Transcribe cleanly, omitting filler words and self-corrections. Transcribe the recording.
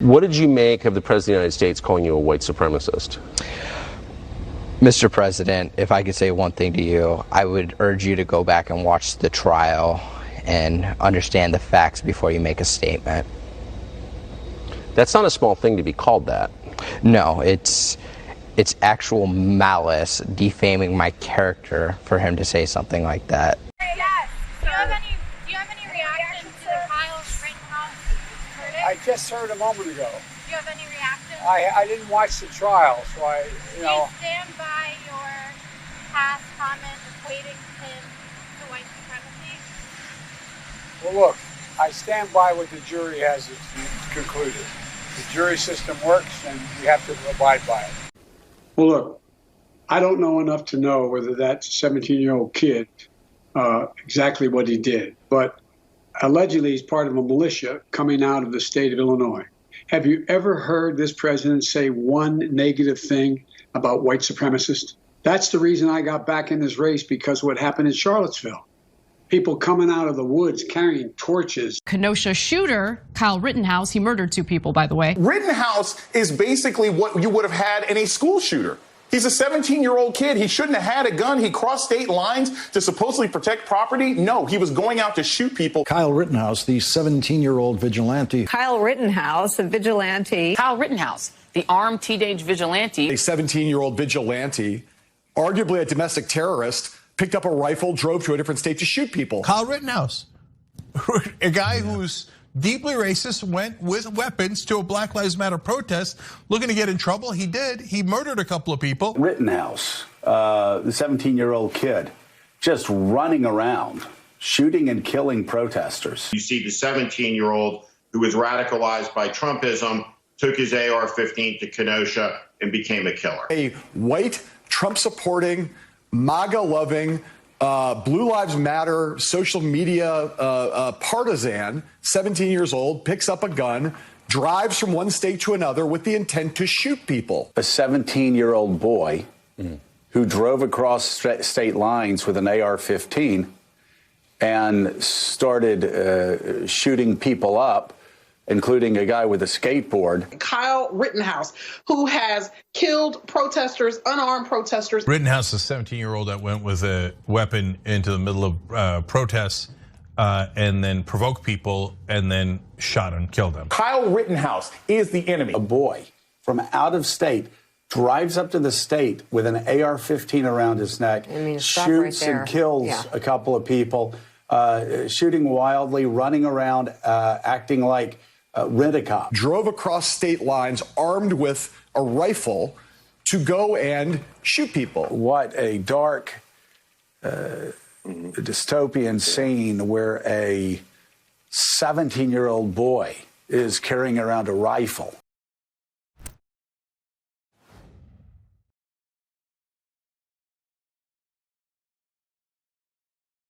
What did you make of the President of the United States calling you a white supremacist? Mr. President, if I could say one thing to you, I would urge you to go back and watch the trial and understand the facts before you make a statement. That's not a small thing to be called that. No, it's actual malice, defaming my character for him to say something like that. Yes. Do you have any reaction to the Kyle Rittenhouse verdict? I just heard a moment ago. Do you have any reaction? I didn't watch the trial, so Do you stand by your past comment equating him to white supremacy? Well, look, I stand by what the jury has concluded. The jury system works, and we have to abide by it. Well, look, I don't know enough to know whether that 17-year-old kid, exactly what he did, but allegedly he's part of a militia coming out of the state of Illinois. Have you ever heard this president say one negative thing about white supremacists? That's the reason I got back in this race, because of what happened in Charlottesville. People coming out of the woods carrying torches. Kenosha shooter, Kyle Rittenhouse, he murdered 2 people, by the way. Rittenhouse is basically what you would have had in a school shooter. He's a 17-year-old kid. He shouldn't have had a gun. He crossed state lines to supposedly protect property. No, he was going out to shoot people. Kyle Rittenhouse, the 17-year-old vigilante. Kyle Rittenhouse, a vigilante. Kyle Rittenhouse, the armed teenage vigilante. A 17-year-old vigilante, arguably a domestic terrorist, picked up a rifle, drove to a different state to shoot people. Kyle Rittenhouse, a guy who's deeply racist, went with weapons to a Black Lives Matter protest looking to get in trouble. He did. He murdered a couple of people. Rittenhouse, the 17-year-old kid, just running around, shooting and killing protesters. You see the 17-year-old who was radicalized by Trumpism, took his AR-15 to Kenosha and became a killer. A white, Trump-supporting, MAGA-loving, Blue Lives Matter social media partisan, 17 years old, picks up a gun, drives from one state to another with the intent to shoot people. A 17-year-old boy who drove across state lines with an AR-15 and started shooting people up, including a guy with a skateboard. Kyle Rittenhouse, who has killed protesters, unarmed protesters. Rittenhouse, a 17-year-old that went with a weapon into the middle of protests and then provoked people and then shot and killed them. Kyle Rittenhouse is the enemy. A boy from out of state drives up to the state with an AR-15 around his neck, shoots and kills a couple of people, shooting wildly, running around, acting like Rent-A-Cop. Drove across state lines armed with a rifle to go and shoot people. What a dark, dystopian scene where a 17-year-old boy is carrying around a rifle.